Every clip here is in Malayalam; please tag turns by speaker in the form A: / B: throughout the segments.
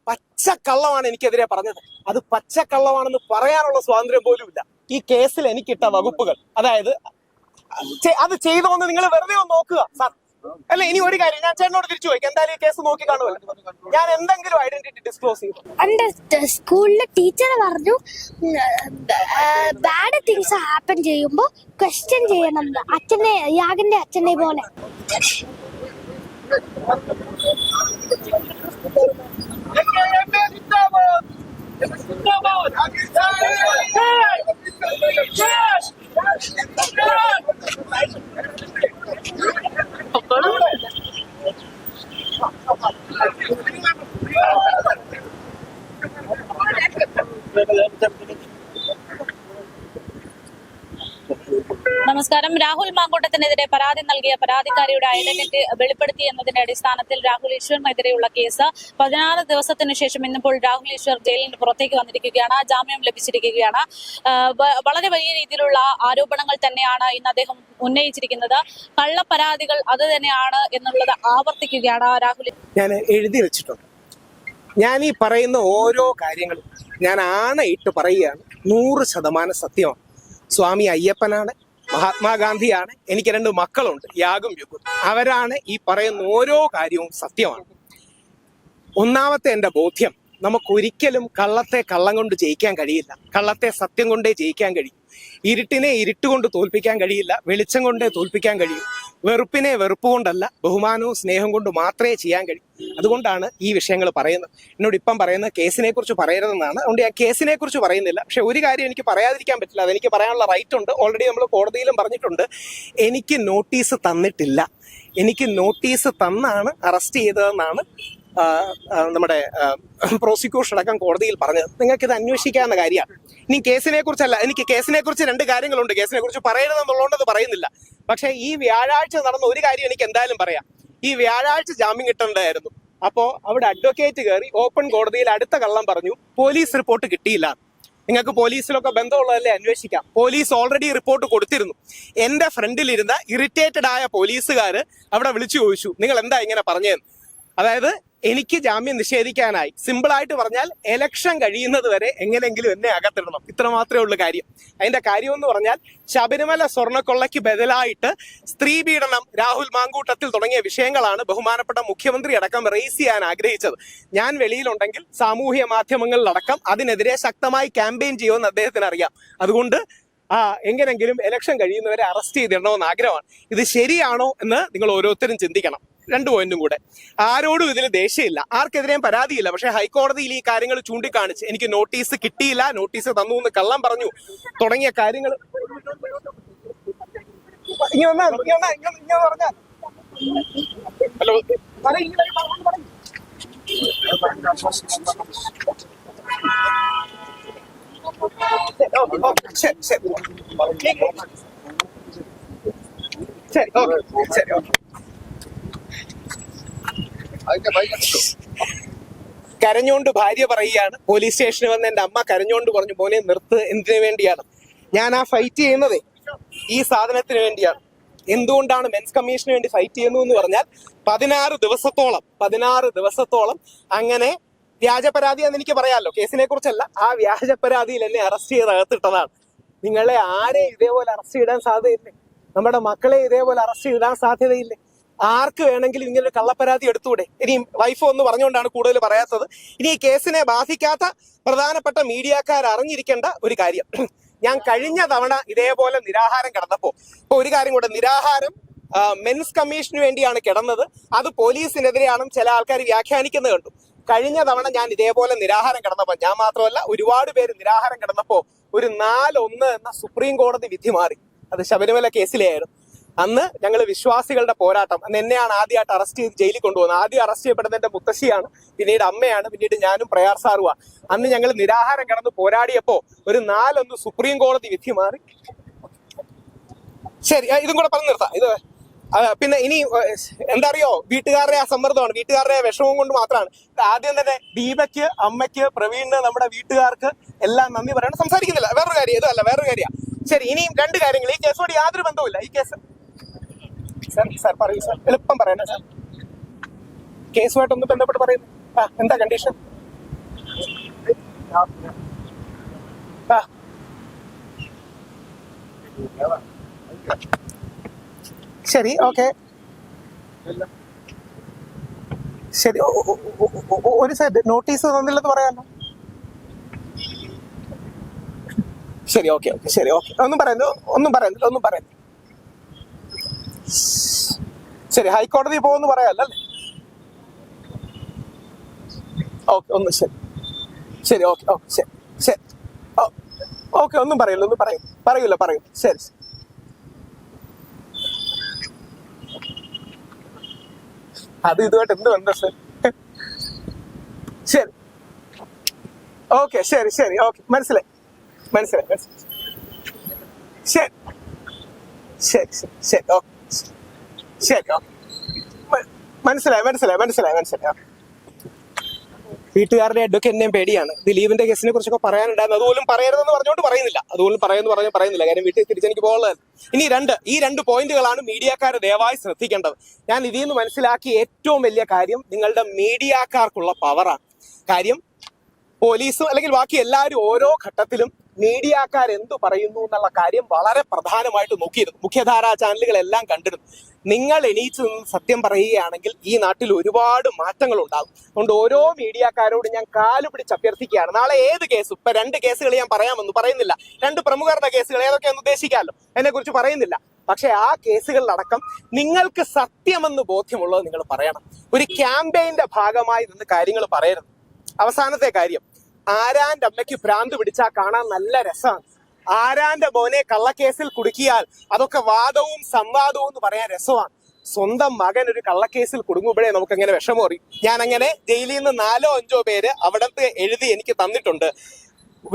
A: പച്ചക്കള്ളമാണ് എനിക്കെതിരെ പറഞ്ഞത്. അത് പച്ചക്കള്ളമാണെന്ന് പറയാനുള്ള സ്വാതന്ത്ര്യം പോലും ഇല്ല. ഈ കേസിൽ എനിക്കിട്ട വകുപ്പുകൾ, അതായത് അത് ചെയ്തോന്ന് നിങ്ങൾ വെറുതെ ഒന്ന് നോക്കുക സാർ. അല്ല, ഇനി ഒരു കാര്യം ഞാൻ ചേട്ടനോട് തിരിച്ചു ചോദിക്കാം, എന്തായാലും ഈ കേസ് നോക്കി കാണുമല്ലോ, ഞാൻ എന്തെങ്കിലും ഐഡന്റിറ്റി ഡിസ്ക്ലോസ് ചെയ്തു?
B: എന്റെ സ്കൂളിലെ ടീച്ചർ പറഞ്ഞു ബാഡ് തിങ്സ് ഹാപ്പൻ ചെയ്യുമ്പോ ക്വസ്റ്റ്യൻ ചെയ്യണം, അച്ഛനെ യാഗിന്റെ അച്ഛനെ പോലെ.
C: നമസ്കാരം. രാഹുൽ മാങ്കൂട്ടത്തിനെതിരെ പരാതി നൽകിയ പരാതിക്കാരിയുടെ ഐഡന്റിറ്റി വെളിപ്പെടുത്തി എന്നതിന്റെ അടിസ്ഥാനത്തിൽ രാഹുൽ ഈശ്വറിനെതിരെയുള്ള കേസ് 16 ദിവസത്തിനു ശേഷം ഇന്നിപ്പോൾ രാഹുൽ ഈശ്വർ ജയിലിന് പുറത്തേക്ക് വന്നിരിക്കുകയാണ്. ജാമ്യം ലഭിച്ചിരിക്കുകയാണ്. വളരെ വലിയ രീതിയിലുള്ള ആരോപണങ്ങൾ തന്നെയാണ് ഇന്ന് അദ്ദേഹം ഉന്നയിച്ചിരിക്കുന്നത്. കള്ളപ്പരാതികൾ അത് തന്നെയാണ് എന്നുള്ളത് ആവർത്തിക്കുകയാണ് രാഹുൽ.
A: ഞാൻ എഴുതി വെച്ചിട്ടുണ്ട്. ഞാൻ ഈ പറയുന്ന ഓരോ കാര്യങ്ങളും ഞാൻ ആണയിട്ട് പറയുകയാണ്, 100% സത്യമാണ്. സ്വാമി അയ്യപ്പനാണ്, മഹാത്മാഗാന്ധിയാണ്, എനിക്ക് 2 മക്കളുണ്ട്, യാഗും യുഗും. അവരാണ് ഈ പറയുന്ന ഓരോ കാര്യവും സത്യമാണ്. ഒന്നാമത്തെ എൻ്റെ ബോധ്യം, നമുക്കൊരിക്കലും കള്ളത്തെ കള്ളം കൊണ്ട് ജയിക്കാൻ കഴിയില്ല. കള്ളത്തെ സത്യം കൊണ്ടേ ജയിക്കാൻ കഴിയും. ഇരുട്ടിനെ ഇരുട്ടുകൊണ്ട് തോൽപ്പിക്കാൻ കഴിയില്ല, വെളിച്ചം കൊണ്ടേ തോൽപ്പിക്കാൻ കഴിയും. വെറുപ്പിനെ വെറുപ്പ് കൊണ്ടല്ല, ബഹുമാനവും സ്നേഹം കൊണ്ട് മാത്രമേ ചെയ്യാൻ കഴിയും. അതുകൊണ്ടാണ് ഈ വിഷയങ്ങൾ പറയുന്നത്. എന്നോട് ഇപ്പം പറയുന്നത് കേസിനെ കുറിച്ച് പറയരുതെന്നാണ്. അതുകൊണ്ട് ഞാൻ കേസിനെ കുറിച്ച് പറയുന്നില്ല. പക്ഷെ ഒരു കാര്യം എനിക്ക് പറയാതിരിക്കാൻ പറ്റില്ല, അതെനിക്ക് പറയാനുള്ള റൈറ്റ് ഉണ്ട്. ഓൾറെഡി നമ്മൾ കോടതിയിലും പറഞ്ഞിട്ടുണ്ട്. എനിക്ക് നോട്ടീസ് തന്നിട്ടില്ല. എനിക്ക് നോട്ടീസ് തന്നാണ് അറസ്റ്റ് ചെയ്തതെന്നാണ് നമ്മുടെ പ്രോസിക്യൂഷൻ അടക്കം കോടതിയിൽ പറഞ്ഞത്. നിങ്ങൾക്ക് ഇത് അന്വേഷിക്കാവുന്ന കാര്യമാണ്. ഇനി കേസിനെ കുറിച്ചല്ല, എനിക്ക് കേസിനെ കുറിച്ച് 2 കാര്യങ്ങളുണ്ട്. കേസിനെ കുറിച്ച് പറയരുതെന്നുള്ളതുകൊണ്ട് അത് പറയുന്നില്ല. പക്ഷെ ഈ വ്യാഴാഴ്ച നടന്ന ഒരു കാര്യം എനിക്ക് എന്തായാലും പറയാം. ഈ വ്യാഴാഴ്ച ജാമ്യം കിട്ടേണ്ടതായിരുന്നു. അപ്പോ അവിടെ അഡ്വക്കേറ്റ് കയറി ഓപ്പൺ കോടതിയിൽ അടുത്ത കള്ളം പറഞ്ഞു, പോലീസ് റിപ്പോർട്ട് കിട്ടിയില്ല. നിങ്ങൾക്ക് പോലീസിലൊക്കെ ബന്ധമുള്ളതല്ലേ, അന്വേഷിക്കാം. പോലീസ് ഓൾറെഡി റിപ്പോർട്ട് കൊടുത്തിരുന്നു. എന്റെ ഫ്രണ്ടിലിരുന്ന ഇറിറ്റേറ്റഡ് ആയ പോലീസുകാര് അവിടെ വിളിച്ചു ചോദിച്ചു, നിങ്ങൾ എന്താ ഇങ്ങനെ പറഞ്ഞതെന്ന്. അതായത് എനിക്ക് ജാമ്യം നിഷേധിക്കാനായി, സിമ്പിളായിട്ട് പറഞ്ഞാൽ എലക്ഷൻ കഴിയുന്നത് വരെ എങ്ങനെയെങ്കിലും എന്നെ അകത്തിടണം. ഇത്ര മാത്രമേ ഉള്ളൂ കാര്യം. അതിന്റെ കാര്യം എന്ന് പറഞ്ഞാൽ ശബരിമല സ്വർണ്ണക്കൊള്ളയ്ക്ക് ബദലായിട്ട് സ്ത്രീ പീഡനം, രാഹുൽ മാങ്കൂട്ടത്തിൽ തുടങ്ങിയ വിഷയങ്ങളാണ് ബഹുമാനപ്പെട്ട മുഖ്യമന്ത്രി അടക്കം റേസ് ചെയ്യാൻ ആഗ്രഹിച്ചത്. ഞാൻ വെളിയിലുണ്ടെങ്കിൽ സാമൂഹ്യ മാധ്യമങ്ങളിലടക്കം അതിനെതിരെ ശക്തമായി ക്യാമ്പയിൻ ചെയ്യുമെന്ന് അദ്ദേഹത്തിന് അറിയാം. അതുകൊണ്ട് എങ്ങനെങ്കിലും ഇലക്ഷൻ കഴിയുന്നവരെ അറസ്റ്റ് ചെയ്തിടണമെന്ന് ആഗ്രഹമാണ്. ഇത് ശരിയാണോ എന്ന് നിങ്ങൾ ഓരോരുത്തരും ചിന്തിക്കണം. 2 പോയിന്റും കൂടെ, ആരോടും ഇതിൽ ദേഷ്യമില്ല, ആർക്കെതിരെയും പരാതിയില്ല. പക്ഷെ ഹൈക്കോടതിയിൽ ഈ കാര്യങ്ങൾ ചൂണ്ടിക്കാണിച്ച് എനിക്ക് നോട്ടീസ് കിട്ടിയില്ല, നോട്ടീസ് തന്നു എന്ന് കള്ളം പറഞ്ഞു തുടങ്ങിയ കാര്യങ്ങൾ ഹലോ ശരി ശരി ശരി ശരി ഓക്കെ. കരഞ്ഞോണ്ട് ഭാര്യ പറയുകയാണ്, പോലീസ് സ്റ്റേഷനിൽ വന്ന് എന്റെ അമ്മ കരഞ്ഞോണ്ട് പറഞ്ഞു, മോനെ നിർത്ത്. എന്തിനു വേണ്ടിയാണ് ഞാൻ ആ ഫൈറ്റ് ചെയ്യുന്നത്? ഈ സാധനത്തിന് വേണ്ടിയാണ്. എന്തുകൊണ്ടാണ് മെൻസ് കമ്മീഷന് വേണ്ടി ഫൈറ്റ് ചെയ്യുന്നു എന്ന് പറഞ്ഞാൽ 16 ദിവസത്തോളം അങ്ങനെ വ്യാജ പരാതി എന്ന് എനിക്ക് പറയാമല്ലോ, കേസിനെ കുറിച്ചല്ല, ആ വ്യാജ പരാതിയിൽ എന്നെ അറസ്റ്റ് ചെയ്ത് അകത്തിട്ടതാണ്. നിങ്ങളെ ആരെ ഇതേപോലെ അറസ്റ്റ് ചെയ്താൻ സാധ്യതയില്ലേ? നമ്മുടെ മക്കളെ ഇതേപോലെ അറസ്റ്റ് ചെയ്താൻ സാധ്യതയില്ലേ? ആർക്ക് വേണമെങ്കിലും ഇങ്ങനെ ഒരു കള്ളപ്പരാതി എടുത്തൂടെ? ഇനി വൈഫോ എന്ന് പറഞ്ഞുകൊണ്ടാണ് കൂടുതൽ പറയാത്തത്. ഇനി ഈ കേസിനെ ബാധിക്കാത്ത പ്രധാനപ്പെട്ട മീഡിയക്കാർ അറിഞ്ഞിരിക്കേണ്ട ഒരു കാര്യം, ഞാൻ കഴിഞ്ഞ തവണ ഇതേപോലെ നിരാഹാരം കിടന്നപ്പോ, ഇപ്പൊ ഒരു കാര്യം കൂടെ, നിരാഹാരം മെൻസ് കമ്മീഷന് വേണ്ടിയാണ് കിടന്നത്, അത് പോലീസിനെതിരെയാണ് ചില ആൾക്കാർ വ്യാഖ്യാനിക്കുന്നത് കണ്ടു. കഴിഞ്ഞ തവണ ഞാൻ ഇതേപോലെ നിരാഹാരം കിടന്നപ്പോ, ഞാൻ മാത്രമല്ല ഒരുപാട് പേര് നിരാഹാരം കിടന്നപ്പോ ഒരു 4-1 എന്ന സുപ്രീം കോടതി വിധി മാറി. അത് ശബരിമല കേസിലെയായിരുന്നു. അന്ന് ഞങ്ങൾ വിശ്വാസികളുടെ പോരാട്ടം, അന്ന് എന്നെയാണ് ആദ്യമായിട്ട് അറസ്റ്റ് ചെയ്ത് ജയിലിൽ കൊണ്ടുപോകുന്നത്. ആദ്യം അറസ്റ്റ് ചെയ്യപ്പെടുന്നത് എന്റെ മുത്തശ്ശിയാണ്, പിന്നീട് അമ്മയാണ്, പിന്നീട് ഞാനും പ്രയാർ സാറുമാണ്. അന്ന് ഞങ്ങൾ നിരാഹാരം കിടന്ന് പോരാടിയപ്പോ ഒരു 4-1 സുപ്രീം കോടതി വിധി മാറി. ശരി, ഇതും കൂടെ പറഞ്ഞു നിർത്താം. ഇത് പിന്നെ ഇനി എന്താ അറിയോ, വീട്ടുകാരുടെ ആ സമ്മർദ്ദമാണ്, വീട്ടുകാരുടെ വിഷമം കൊണ്ട് മാത്രമാണ്. ആദ്യം തന്നെ ദീപയ്ക്ക്, അമ്മയ്ക്ക്, പ്രവീണിന്, നമ്മുടെ വീട്ടുകാർക്ക് എല്ലാം നന്ദി പറയണം. സംസാരിക്കുന്നില്ല, വേറൊരു കാര്യം, ഇതല്ല വേറൊരു കാര്യമാണ്. ശരി, ഇനിയും 2 കാര്യങ്ങൾ. ഈ കേസോട് യാതൊരു ബന്ധവുമില്ല. ഈ കേസ് സാർ പറയൂ സാർ, എളുപ്പം പറയണേ സാർ. കേസുമായിട്ടൊന്ന് ബന്ധപ്പെട്ട് പറയുന്നു. എന്താ കണ്ടീഷൻ? ആ. ശരി, ഓക്കെ, ശരി. ഒരു സെറ്റ് നോട്ടീസ് തന്നില്ലെന്ന് പറയാമല്ലോ. ശരി, ഓക്കെ, ഓക്കെ, ശരി, ഓക്കെ. ഒന്നും പറയുന്നില്ല. ശരി, ഹൈക്കോടതി പോകുമെന്ന് പറയാമല്ലോ അല്ലേ? ഓക്കെ, ഒന്ന് ശരി, ഓക്കെ, ഓക്കെ, ശരി, ഓക്കെ. ഒന്നും പറയൂല. ശരി. അത് ഇതുമായിട്ട് എന്ത് ബന്ധം സർ? ശരി, ഓക്കെ, ശരി, ഓക്കെ, മനസ്സിലായി. ശരി, ഓക്കെ, മനസ്സിലായി. വീട്ടുകാരുടെ അഡ്വക്കേറ്റിനെയും പേടിയാണ്. ദിലീപിന്റെ കേസിനെ കുറിച്ചൊക്കെ പറയാനുണ്ടായിരുന്നു. അതുപോലും പറയരുതെന്ന് പറഞ്ഞുകൊണ്ട് പറയുന്നില്ല. കാര്യം വീട്ടിൽ തിരിച്ചെനിക്ക് പോകുന്നത്. ഈ രണ്ട് പോയിന്റുകളാണ് മീഡിയക്കാർ ദയവായി ശ്രദ്ധിക്കേണ്ടത്. ഞാൻ ഇതിൽ നിന്ന് മനസ്സിലാക്കിയ ഏറ്റവും വലിയ കാര്യം നിങ്ങളുടെ മീഡിയക്കാർക്കുള്ള പവറാണ്. കാര്യം പോലീസും അല്ലെങ്കിൽ ബാക്കി എല്ലാവരും ഓരോ ഘട്ടത്തിലും മീഡിയക്കാർ എന്തു പറയുന്നു എന്നുള്ള കാര്യം വളരെ പ്രധാനമായിട്ട് നോക്കിയിരുന്നു. മുഖ്യധാരാ ചാനലുകളെല്ലാം കണ്ടിരുന്നു. നിങ്ങൾ എണീച്ചു നിന്ന് സത്യം പറയുകയാണെങ്കിൽ ഈ നാട്ടിൽ ഒരുപാട് മാറ്റങ്ങൾ ഉണ്ടാകും. അതുകൊണ്ട് ഓരോ മീഡിയക്കാരോട് ഞാൻ കാല് പിടിച്ച് അഭ്യർത്ഥിക്കുകയാണ്. നാളെ ഏത് കേസ്, ഇപ്പൊ 2 കേസുകൾ ഞാൻ പറയുന്നില്ല. 2 പ്രമുഖരുടെ കേസുകൾ ഏതൊക്കെയാണെന്ന് ഉദ്ദേശിക്കാമല്ലോ, അതിനെ കുറിച്ച് പറയുന്നില്ല. പക്ഷെ ആ കേസുകളിലടക്കം നിങ്ങൾക്ക് സത്യമെന്ന് ബോധ്യമുള്ളത് നിങ്ങൾ പറയണം. ഒരു ക്യാമ്പയിന്റെ ഭാഗമായി നിന്ന് കാര്യങ്ങൾ പറയരുത്. അവസാനത്തെ കാര്യം, ആരാന്റെ അമ്മയ്ക്ക് ഭ്രാന്ത് പിടിച്ചാൽ കാണാൻ നല്ല രസമാണ്. ആരാന്റെ മോനെ കള്ളക്കേസിൽ കുടുക്കിയാൽ അതൊക്കെ വാദവും സംവാദവും എന്ന് പറയാൻ രസമാണ്. സ്വന്തം മകൻ ഒരു കള്ളക്കേസിൽ കുടുങ്ങുമ്പോഴേ നമുക്ക് അങ്ങനെ വിഷമം അറിയും. ഞാൻ അങ്ങനെ ജയിലിൽ നിന്ന് 4-5 പേര് അവിടത്തെ എഴുതി എനിക്ക് തന്നിട്ടുണ്ട്.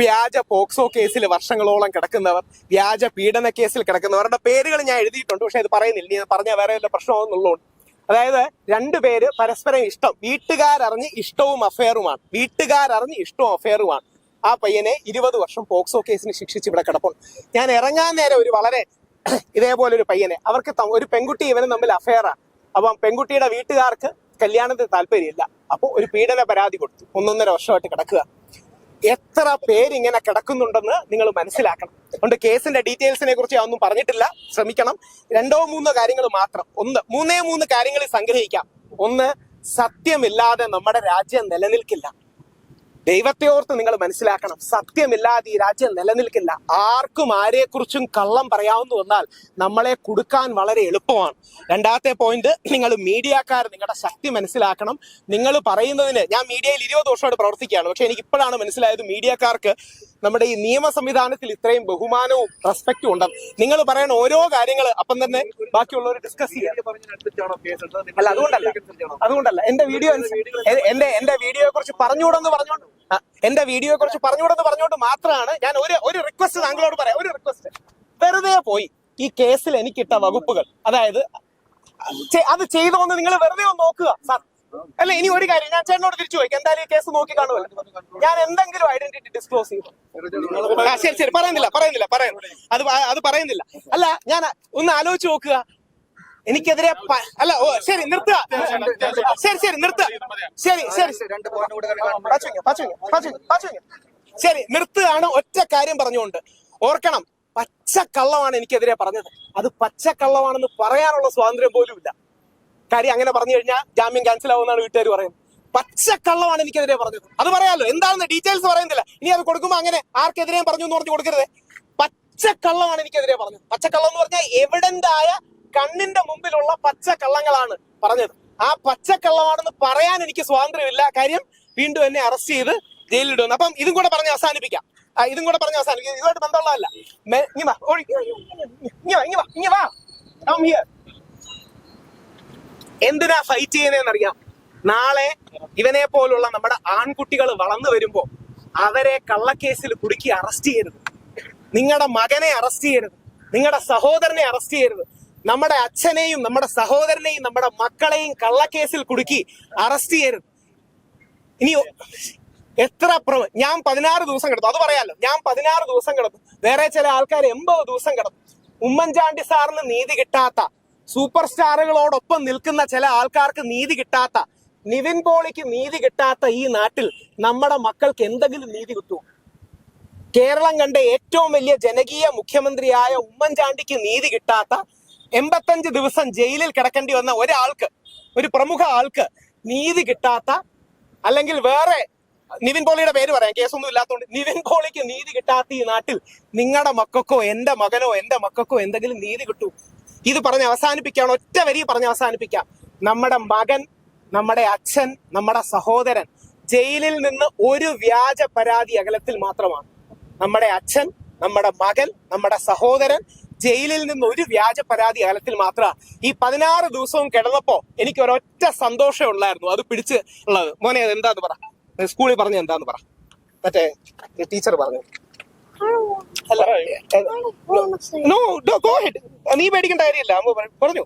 A: വ്യാജ പോക്സോ കേസിൽ വർഷങ്ങളോളം കിടക്കുന്നവർ, വ്യാജ പീഡന കേസിൽ കിടക്കുന്നവരുടെ പേരുകൾ ഞാൻ എഴുതിയിട്ടുണ്ട്. പക്ഷെ അത് പറയുന്നില്ല, ഞാൻ പറഞ്ഞ വേറെ വല്ല പ്രശ്നമാണെന്നുള്ളതുകൊണ്ട്. അതായത് 2 പേര് പരസ്പരം ഇഷ്ടം, വീട്ടുകാരറിഞ്ഞ് ഇഷ്ടവും അഫെയറുമാണ്. ആ പയ്യനെ 20 വർഷം പോക്സോ കേസിന് ശിക്ഷിച്ച് ഇവിടെ കിടപ്പുണ്ട്. ഞാൻ ഇറങ്ങാൻ നേരെ ഒരു വളരെ ഇതേപോലെ ഒരു പയ്യനെ, അവർക്ക് ഒരു പെൺകുട്ടി ഇവനും തമ്മിൽ അഫെയറാണ്. അപ്പം പെൺകുട്ടിയുടെ വീട്ടുകാർക്ക് കല്യാണത്തിന് താല്പര്യമില്ല. അപ്പോൾ ഒരു പീഡന പരാതി കൊടുത്തു. 1.5 വർഷമായിട്ട് കിടക്കുക. എത്ര പേരിങ്ങനെ കിടക്കുന്നുണ്ടെന്ന് നിങ്ങൾ മനസ്സിലാക്കണം. അതുകൊണ്ട് കേസിന്റെ ഡീറ്റെയിൽസിനെ കുറിച്ച് ഞാൻ ഒന്നും പറഞ്ഞിട്ടില്ല, ശ്രമിക്കണം. 2-3 കാര്യങ്ങൾ മാത്രം. 3 കാര്യങ്ങളിൽ സംഗ്രഹിക്കാം. 1, സത്യമില്ലാതെ നമ്മുടെ രാജ്യം നിലനിൽക്കില്ല. ദൈവത്തെ ഓർത്ത് നിങ്ങൾ മനസ്സിലാക്കണം, സത്യമില്ലാതെ ഈ രാജ്യം നിലനിൽക്കില്ല. ആർക്കും ആരെക്കുറിച്ചും കള്ളം പറയാവുന്ന വന്നാൽ നമ്മളെ കുടുക്കാൻ വളരെ എളുപ്പമാണ്. 2ാമത്തെ പോയിന്റ്, നിങ്ങൾ മീഡിയക്കാർ നിങ്ങളുടെ ശക്തി മനസ്സിലാക്കണം. നിങ്ങൾ പറയുന്നതിന്, ഞാൻ മീഡിയയിൽ 20 വർഷമായിട്ട് പ്രവർത്തിക്കുകയാണ്. പക്ഷെ എനിക്ക് ഇപ്പോഴാണ് മനസ്സിലായത് മീഡിയക്കാർക്ക് നമ്മുടെ ഈ നിയമ സംവിധാനത്തിൽ ഇത്രയും ബഹുമാനവും റെസ്പെക്റ്റും ഉണ്ടെന്ന്. നിങ്ങൾ പറയണ ഓരോ കാര്യങ്ങൾ അപ്പം തന്നെ ബാക്കിയുള്ളവർ ഡിസ്കസ് ചെയ്യാം. അല്ല, അതുകൊണ്ടല്ല എന്റെ വീഡിയോയെ കുറിച്ച് പറഞ്ഞുകൂടെന്ന് പറഞ്ഞുകൊണ്ട് മാത്രമാണ് ഞാൻ ഒരു റിക്വസ്റ്റ് താങ്കളോട് പറയാം. ഒരു റിക്വസ്റ്റ്, വെറുതെ പോയി ഈ കേസിൽ എനിക്കിട്ട വകുപ്പുകൾ, അതായത് അത് ചെയ്തോന്ന് നിങ്ങൾ വെറുതെ ഒന്ന് നോക്കുക സാർ. അല്ല, ഇനി ഒരു കാര്യം ഞാൻ ചേട്ടനോട് തിരിച്ചു പോയി, എന്തായാലും ഈ കേസ് നോക്കി കാണുമല്ലോ. ഞാൻ എന്തെങ്കിലും ഐഡന്റിറ്റി ഡിസ്ക്ലോസ് ചെയ്തു? ശരി, പറയുന്നില്ല. അത് പറയുന്നില്ല. അല്ല, ഞാൻ ഒന്ന് ആലോചിച്ച് നോക്കുക. എനിക്കെതിരെ അല്ല, ശരി നിർത്തുക. ശരി നിർത്തുകയാണ്. ഒറ്റ കാര്യം പറഞ്ഞുകൊണ്ട് ഓർക്കണം, പച്ചക്കള്ളമാണ് എനിക്കെതിരെ പറഞ്ഞത്. അത് പച്ചക്കള്ളമാണെന്ന് പറയാനുള്ള സ്വാതന്ത്ര്യം പോലും ഇല്ല. കാര്യം അങ്ങനെ പറഞ്ഞു കഴിഞ്ഞാൽ ജാമ്യം ക്യാൻസൽ ആവുമെന്നാണ് വീട്ടുകാർ പറയുന്നത്. പച്ചക്കള്ളമാണ് എനിക്കെതിരെ പറഞ്ഞത്. അത് പറയാമല്ലോ, എന്താണെന്ന് ഡീറ്റെയിൽസ് പറയുന്നില്ല. ഇനി അത് കൊടുക്കുമ്പോൾ അങ്ങനെ ആർക്കെതിരെയും പറഞ്ഞു എന്ന് പറഞ്ഞു കൊടുക്കരുത്. പച്ചക്കള്ളമാണ് എനിക്കെതിരെ പറഞ്ഞത്. പച്ചക്കള്ളം എന്ന് പറഞ്ഞാൽ എവിഡന്റ് ആയ, കണ്ണിന്റെ മുമ്പിലുള്ള പച്ചക്കള്ളങ്ങളാണ് പറഞ്ഞത്. ആ പച്ചക്കള്ളമാണെന്ന് പറയാൻ എനിക്ക് സ്വാതന്ത്ര്യമില്ല. കാര്യം വീണ്ടും എന്നെ അറസ്റ്റ് ചെയ്ത് ജയിലിലിടുന്നു. അപ്പം ഇതും കൂടെ പറഞ്ഞ് അവസാനിപ്പിക്കാം. ഇതുമായിട്ട് ബന്ധമുള്ളതല്ല. എന്തിനാ ഫൈറ്റ് ചെയ്യുന്നതെന്നറിയാം? നാളെ ഇവനെ പോലുള്ള നമ്മുടെ ആൺകുട്ടികൾ വളർന്നു വരുമ്പോ അവരെ കള്ളക്കേസിൽ കുടുക്കി അറസ്റ്റ് ചെയ്യരുത്. നിങ്ങളുടെ മകനെ അറസ്റ്റ് ചെയ്യരുത്. നിങ്ങളുടെ സഹോദരനെ അറസ്റ്റ് ചെയ്യരുത്. നമ്മുടെ അച്ഛനെയും നമ്മുടെ സഹോദരനെയും നമ്മുടെ മക്കളെയും കള്ളക്കേസിൽ കുടുക്കി അറസ്റ്റ് ചെയ്യരുത്. ഇനി ഞാൻ 16 ദിവസം കിടന്നു, അത് പറയാലോ. ഞാൻ 16 ദിവസം കിടന്നു. വേറെ ചില ആൾക്കാർ 80 ദിവസം കിടന്നു. ഉമ്മൻചാണ്ടി സാറിന് നീതി കിട്ടാത്ത, സൂപ്പർ സ്റ്റാറുകളോടൊപ്പം നിൽക്കുന്ന ചില ആൾക്കാർക്ക് നീതി കിട്ടാത്ത, നിവിൻ പോളിക്ക് നീതി കിട്ടാത്ത ഈ നാട്ടിൽ നമ്മുടെ മക്കൾക്ക് എന്തെങ്കിലും നീതി കിട്ടുമോ? കേരളം കണ്ട ഏറ്റവും വലിയ ജനകീയ മുഖ്യമന്ത്രിയായ ഉമ്മൻചാണ്ടിക്ക് നീതി കിട്ടാത്ത 85 ദിവസം ജയിലിൽ കിടക്കേണ്ടി വന്ന ഒരാൾക്ക്, ഒരു പ്രമുഖ ആൾക്ക് നീതി കിട്ടാത്ത, അല്ലെങ്കിൽ വേറെ നിവിൻ പോളിയുടെ പേര് പറയാം, കേസൊന്നും ഇല്ലാത്തതുകൊണ്ട്, നിവിൻ പോളിക്ക് നീതി കിട്ടാത്ത ഈ നാട്ടിൽ നിങ്ങളുടെ മക്കൾക്കോ എന്റെ മകനോ എന്റെ മക്കൾക്കോ എന്തെങ്കിലും നീതി കിട്ടൂ? ഇത് പറഞ്ഞ് അവസാനിപ്പിക്കുകയാണ്, ഒറ്റ വരി പറഞ്ഞ് അവസാനിപ്പിക്കാം. നമ്മുടെ മകൻ, നമ്മുടെ അച്ഛൻ, നമ്മുടെ സഹോദരൻ ജയിലിൽ നിന്ന് ഒരു വ്യാജ പരാതി അകലത്തിൽ മാത്രമാണ്. നമ്മുടെ അച്ഛൻ, നമ്മുടെ മകൻ, നമ്മുടെ സഹോദരൻ ജയിലിൽ നിന്ന് ഒരു വ്യാജ പരാതി അകലത്തിൽ മാത്രമാണ്. ഈ 16 ദിവസവും കിടന്നപ്പോ എനിക്ക് ഒരൊറ്റ സന്തോഷം ഉള്ളായിരുന്നു, അത് പിടിച്ച് ഉള്ളത്. മോനെ അത് എന്താന്ന് പറ, സ്കൂളിൽ പറഞ്ഞ എന്താന്ന് പറ, മറ്റേ ടീച്ചർ പറഞ്ഞു. നോ ഗോ ഹെഡ്, നീ പേടിക്കേണ്ട കാര്യമില്ല. അമ്മ പറഞ്ഞു,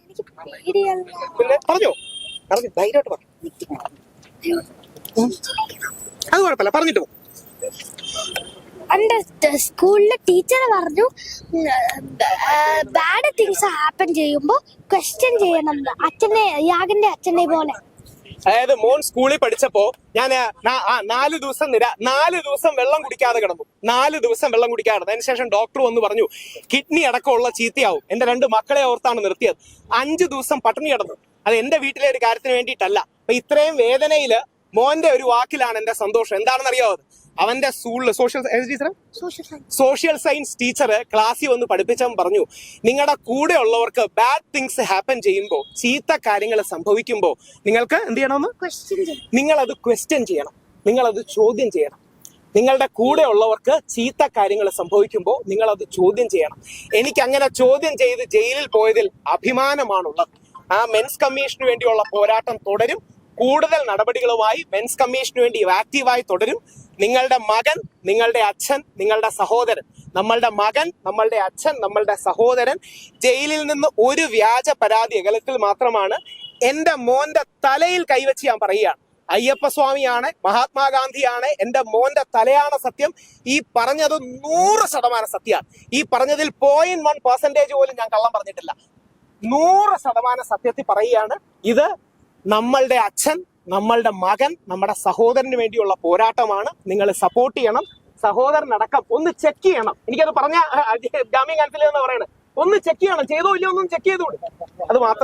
A: പിന്നെ പറഞ്ഞു ധൈര്യമായിട്ട് പറഞ്ഞു. അത് കുഴപ്പമില്ല, പറഞ്ഞിട്ട് പോ.
B: എന്റെ സ്കൂളിലെ ടീച്ചർ പറഞ്ഞു ബാഡ് തിങ്സ് ഹാപ്പൻ ചെയ്യുമ്പോ ക്വസ്റ്റ്യൻ ചെയ്യണം യാഗിന്റെ അച്ഛനെ പോലെ.
A: അതായത് മോൻ സ്കൂളിൽ പഠിച്ചപ്പോ ഞാൻ 4 ദിവസം വെള്ളം കുടിക്കാതെ കിടന്നു. 4 ദിവസം വെള്ളം കുടിക്കാതെ. അതിനുശേഷം ഡോക്ടർ വന്ന് പറഞ്ഞു കിഡ്നി അടക്കമുള്ള ചീത്തയാവും. എന്റെ 2 മക്കളെ ഓർത്താണ് നിർത്തിയത്. 5 ദിവസം പട്ടിണി കിടന്നു. അത് എന്റെ വീട്ടിലെ ഒരു കാര്യത്തിന് വേണ്ടിയിട്ടല്ല. അപ്പൊ ഇത്രയും വേദനയില് മോന്റെ ഒരു വാക്കിലാണ് എന്റെ സന്തോഷം. എന്താണെന്ന് അറിയാവോ? അവന്റെ സ്കൂളില് സോഷ്യൽ സയൻസ് ടീച്ചർ ക്ലാസ്സിൽ വന്ന് പഠിപ്പിച്ചവൻ പറഞ്ഞു, നിങ്ങളുടെ കൂടെ ഉള്ളവർക്ക് ബാഡ് തിങ്സ് ഹാപ്പൻ ചെയ്യുമ്പോൾ, ചീത്ത കാര്യങ്ങൾ സംഭവിക്കുമ്പോൾ നിങ്ങൾക്ക് എന്ത് ചെയ്യണമെന്ന്? നിങ്ങളത് ക്വസ്റ്റ്യൻ ചെയ്യണം, നിങ്ങളത് ചോദ്യം ചെയ്യണം. നിങ്ങളുടെ കൂടെ ഉള്ളവർക്ക് ചീത്ത കാര്യങ്ങൾ സംഭവിക്കുമ്പോൾ നിങ്ങളത് ചോദ്യം ചെയ്യണം. എനിക്ക് അങ്ങനെ ചോദ്യം ചെയ്ത് ജയിലിൽ പോയതിൽ അഭിമാനമാണുള്ളത്. ആ മെൻസ് കമ്മീഷന് വേണ്ടിയുള്ള പോരാട്ടം തുടരും. കൂടുതൽ നടപടികളുമായി മെൻസ് കമ്മീഷന് വേണ്ടി ആക്റ്റീവായി തുടരും. നിങ്ങളുടെ മകൻ, നിങ്ങളുടെ അച്ഛൻ, നിങ്ങളുടെ സഹോദരൻ, നമ്മളുടെ മകൻ, നമ്മളുടെ അച്ഛൻ, നമ്മളുടെ സഹോദരൻ ജയിലിൽ നിന്ന് ഒരു വ്യാജ പരാതി അകലത്തിൽ മാത്രമാണ്. എന്റെ മോന്റെ തലയിൽ കൈവച്ച് ഞാൻ പറയുകയാണ്, അയ്യപ്പസ്വാമിയാണ്, മഹാത്മാഗാന്ധിയാണ്, എന്റെ മോന്റെ തലയാണ് സത്യം. ഈ പറഞ്ഞത് 100% സത്യമാണ്. ഈ പറഞ്ഞതിൽ 0.1% പോലും ഞാൻ കള്ളം പറഞ്ഞിട്ടില്ല. 100% സത്യത്തിൽ പറയുകയാണ്. ഇത് നമ്മളുടെ അച്ഛൻ, നമ്മളുടെ മകൻ, നമ്മുടെ സഹോദരന് വേണ്ടിയുള്ള പോരാട്ടമാണ്. നിങ്ങൾ സപ്പോർട്ട് ചെയ്യണം. സഹോദരനടക്കം ഒന്ന് ചെക്ക് ചെയ്യണം. എനിക്കത് പറഞ്ഞ ജാമ്യം കൗൺസിൽ എന്ന് പറയണത് ഒന്ന് ചെക്ക് ചെയ്യണം. ചെയ്തോ ഇല്ലയോ ഒന്നും ചെക്ക് ചെയ്തോളൂ. അത് മാത്രം.